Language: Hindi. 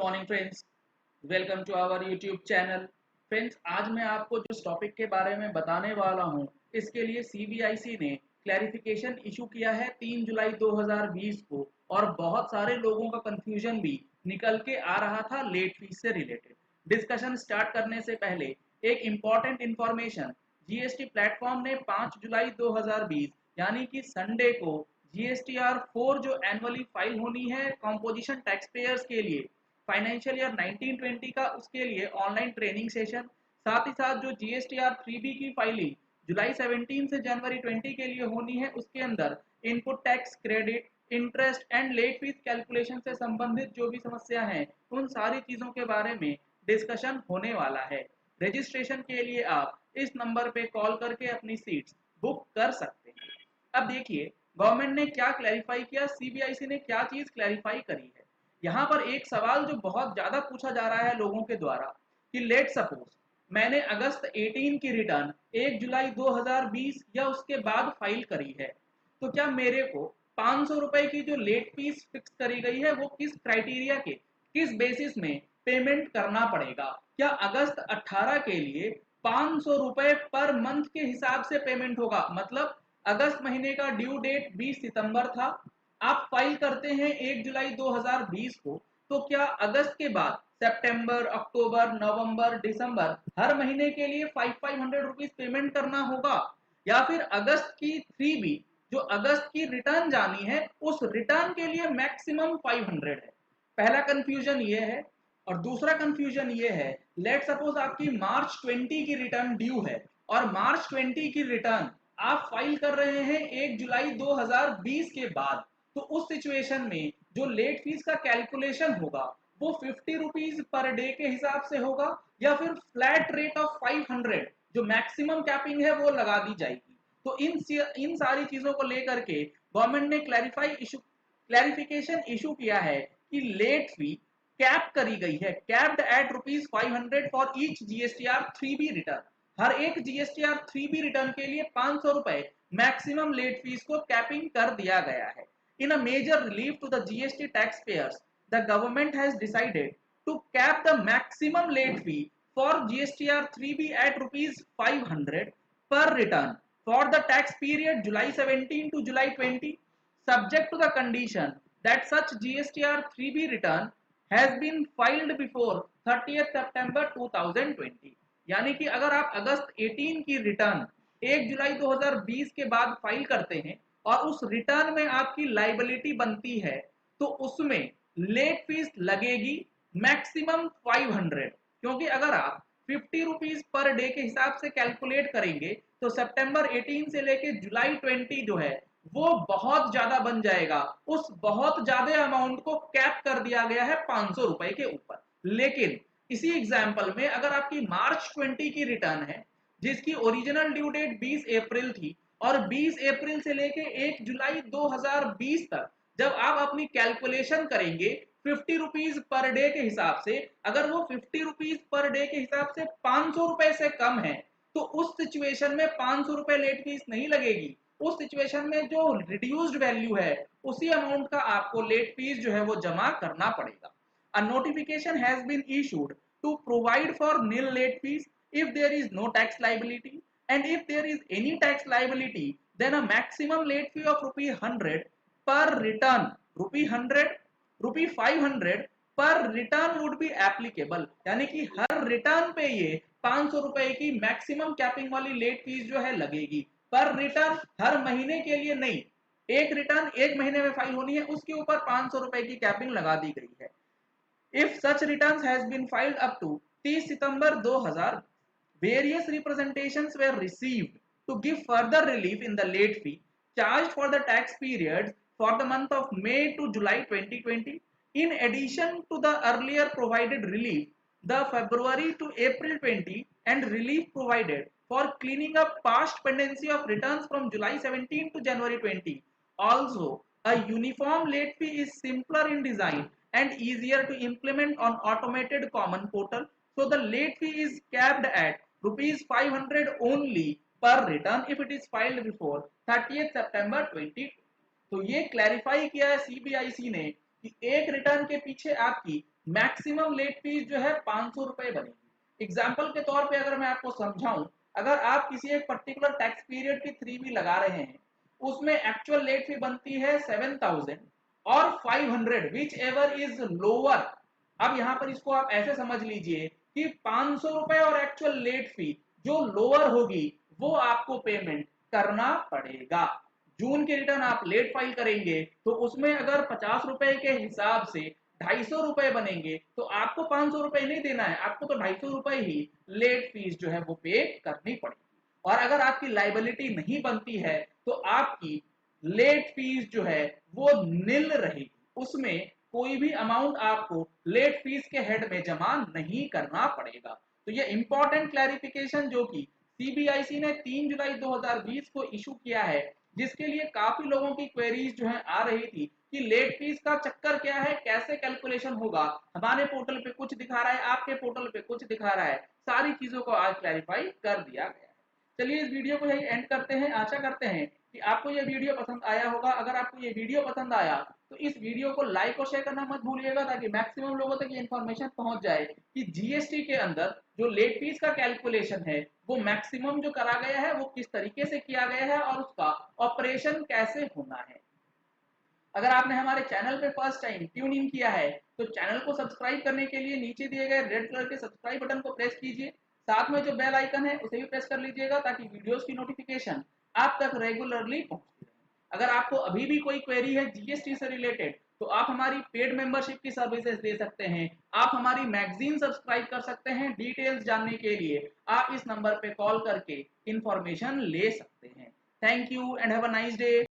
Morning friends, welcome to our YouTube channel. Friends, आज मैं आपको जिस टॉपिक के बारे में बताने वाला हूं, इसके लिए सीबीआईसी ने क्लैरिफिकेशन इशू किया है 3 जुलाई 2020 को। और बहुत सारे लोगों का कंफ्यूजन भी निकल के आ रहा था लेट फीस से रिलेटेड। डिस्कशन स्टार्ट करने से पहले एक इम्पॉर्टेंट इन्फॉर्मेशन, जीएसटी प्लेटफॉर्म ने 5 जुलाई 2020 यानी कि संडे को जीएसटीआर 4 जो एनुअली फाइल होनी है कॉम्पोजिशन टैक्स पेयर्स के लिए फाइनेंशियल ईयर 1920 का, उसके लिए ऑनलाइन ट्रेनिंग सेशन, साथ ही साथ जो जीएसटीआर 3B की फाइलिंग जुलाई 17 से जनवरी 20 के लिए होनी है, उसके अंदर input tax credit, interest and let fees calculation से संबंधित जो भी समस्या है, उन सारी चीजों के बारे में डिस्कशन होने वाला है। रजिस्ट्रेशन के लिए आप इस नंबर पे कॉल करके अपनी सीट्स बुक कर सकते हैं। अब देखिए, गवर्नमेंट ने क्या क्लैरिफाई किया, सीबीआईसी ने क्या चीज क्लैरिफाई करी है। यहाँ पर एक सवाल जो बहुत ज्यादा पूछा जा रहा है लोगों के द्वारा कि लेट सपोज मैंने अगस्त 18 की रिटर्न 1 जुलाई 2020 या उसके बाद फाइल करी है, तो क्या मेरे को 500 रुपए की जो लेट फीस फिक्स करी गई है वो किस क्राइटेरिया के, किस बेसिस में पेमेंट करना पड़ेगा? क्या अगस्त 18 के लिए 500 रुपए पर मंथ के हिसाब से पेमेंट होगा? मतलब अगस्त महीने का ड्यू डेट 20 सितंबर था, आप फाइल करते हैं 1 जुलाई 2020 को, तो क्या अगस्त के बाद सितंबर, अक्टूबर, नवंबर, दिसंबर हर महीने के लिए 500 रुपीज पेमेंट करना होगा? या फिर अगस्त की 3B जो अगस्त की रिटर्न जानी है, उस रिटर्न के लिए मैक्सिमम 500 है? पहला कंफ्यूजन ये है। और दूसरा कंफ्यूजन ये है, लेट सपोज आपकी मार्च 20 की रिटर्न ड्यू है और मार्च 20 की रिटर्न आप फाइल कर रहे हैं 1 जुलाई 2020 के बाद, तो उस सिचुएशन में जो लेट फीस का कैलकुलेशन होगा वो 50 रुपीज पर डे के हिसाब से होगा या फिर फ्लैट रेट ऑफ 500 जो मैक्सिमम कैपिंग है वो लगा दी जाएगी? तो इन सारी चीजों को लेकर के गवर्नमेंट ने क्लैरिफिकेशन इशू किया है कि लेट फी कैप करी गई है, capped at ₹500 for each GSTR 3B return. हर एक जीएसटीआर 3B रिटर्न के लिए 500 रुपए मैक्सिमम लेट फीस को कैपिंग कर दिया गया है। In a major relief to the GST tax payers, the government has decided to cap the maximum late fee for GSTR 3B at ₹500 per return for the tax period July 17 to July 20, subject to the condition that such GSTR 3B return has been filed before 30th September 2020। यानी कि अगर आप अगस्त 18 की रिटर्न 1 जुलाई 2020 के बाद फाइल करते हैं और उस रिटर्न में आपकी लाइबिलिटी बनती है, तो उसमें लेट फीस लगेगी मैक्सिमम 500। क्योंकि अगर आप 50 रुपीज पर डे के हिसाब से कैलकुलेट करेंगे तो सितंबर 18 से लेके जुलाई 20 जो है वो बहुत ज्यादा बन जाएगा। उस बहुत ज्यादा अमाउंट को कैप कर दिया गया है 500 रुपए के ऊपर। लेकिन इसी एग्जाम्पल में अगर आपकी मार्च 20 की रिटर्न है जिसकी ओरिजिनल ड्यू डेट 20 अप्रैल थी और 20 अप्रैल से लेके 1 जुलाई 2020 तक जब आप अपनी कैलकुलेशन करेंगे 50 रुपीज पर डे के हिसाब से, अगर वो 50 रुपीज पर डे के हिसाब से 500 रुपए से कम है, तो उस सिचुएशन में 500 रुपए लेट फीस नहीं लगेगी। उस सिचुएशन में जो रिड्यूस्ड वैल्यू है उसी अमाउंट का आपको लेट फीस जो है वो जमा करना पड़ेगा। A notification has been issued to provide for nil late fees if there is no tax liability, and if there is any tax liability then a maximum late fee of ₹100 per return, ₹100, ₹500 पर रिटर्न वुड बी एप्लीकेबल। यानी कि हर रिटर्न पे ये 500 रुपए की मैक्सिमम कैपिंग वाली लेट फीस जो है लगेगी, पर रिटर्न, हर महीने के लिए नहीं। एक रिटर्न एक महीने में फाइल होनी है, उसके ऊपर 500 रुपए की कैपिंग लगा दी गई है। If such returns has been filed up to 30 September 2000, various representations were received to give further relief in the late fee charged for the tax periods for the month of May to July 2020. In addition to the earlier provided relief, the February to April 20 and relief provided for cleaning up past pendency of returns from July 17 to January 20. Also, a uniform late fee is simpler in design and easier to implement on automated common portal. So the late fee is capped at ₹500 only per return if it is filed before 30th September 20। तो ये क्लैरिफाई किया है सीबीआईसी ने कि एक रिटर्न के पीछे आपकी मैक्सिमम लेट फीस जो है 500 रुपए बनेगी। एग्जाम्पल के तौर पे अगर मैं आपको समझाऊं, अगर आप किसी एक पर्टिकुलर टैक्स पीरियड की 3B लगा रहे हैं, उसमें एक्चुअल लेट फी बनती है 7000 और 500 विच एवर इज लोअर। अब यहां पर इसको आप ऐसे समझ लीजिए कि 500 रुपए और एक्चुअल लेट फी जो लोअर होगी वो आपको पेमेंट करना पड़ेगा। जून के रिटर्न आप लेट फाइल करेंगे तो उसमें अगर 50 रुपए के हिसाब से 250 रुपए बनेंगे तो आपको 500 रुपए नहीं देना है, आपको तो 250 रुपए ही लेट फीस जो है वो पे करनी पड़ेगी। और अगर आपकी लाइबिलिटी नहीं बनती है तो आपकी लेट फीस जो है वो निल रहेगी, उसमें कोई भी अमाउंट आपको लेट फीस के हेड में जमा नहीं करना पड़ेगा। तो ये इंपॉर्टेंट क्लैरिफिकेशन जो कि सीबीआईसी ने 3 जुलाई 2020 को इशू किया है, जिसके लिए काफी लोगों की क्वेरीज जो है आ रही थी कि लेट फीस का चक्कर क्या है, कैसे कैलकुलेशन होगा, हमारे पोर्टल पे कुछ दिखा रहा है, आपके पोर्टल पे कुछ दिखा रहा है, सारी चीजों को आज क्लैरिफाई कर दिया गया है। चलिए इस वीडियो को यही एंड करते हैं। आशा करते हैं कि आपको ये वीडियो पसंद आया होगा। अगर आपको ये वीडियो पसंद आया तो इस वीडियो को लाइक और शेयर करना मत भूलिएगा, ताकि मैक्सिमम लोगों तक ये इन्फॉर्मेशन पहुंच जाए कि जीएसटी के अंदर जो लेट फीस का कैलकुलेशन है वो मैक्सिमम जो करा गया है वो किस तरीके से किया गया है और उसका ऑपरेशन कैसे होना है। अगर आपने हमारे चैनल पे फर्स्ट टाइम ट्यून इन किया है तो चैनल को सब्सक्राइब करने के लिए नीचे दिए गए रेड कलर के सब्सक्राइब बटन को प्रेस कीजिए। साथ में जो बेल आइकन है उसे भी प्रेस कर लीजिएगा, ताकि वीडियोस की नोटिफिकेशन आप तक रेगुलरली पहुंचती रहे। अगर आपको अभी भी कोई क्वेरी है जीएसटी से रिलेटेड तो आप हमारी पेड मेंबरशिप की सर्विसेज दे सकते हैं, आप हमारी मैगजीन सब्सक्राइब कर सकते हैं। डिटेल्स जानने के लिए आप इस नंबर पे कॉल करके इंफॉर्मेशन ले सकते हैं। Thank you and have a nice day.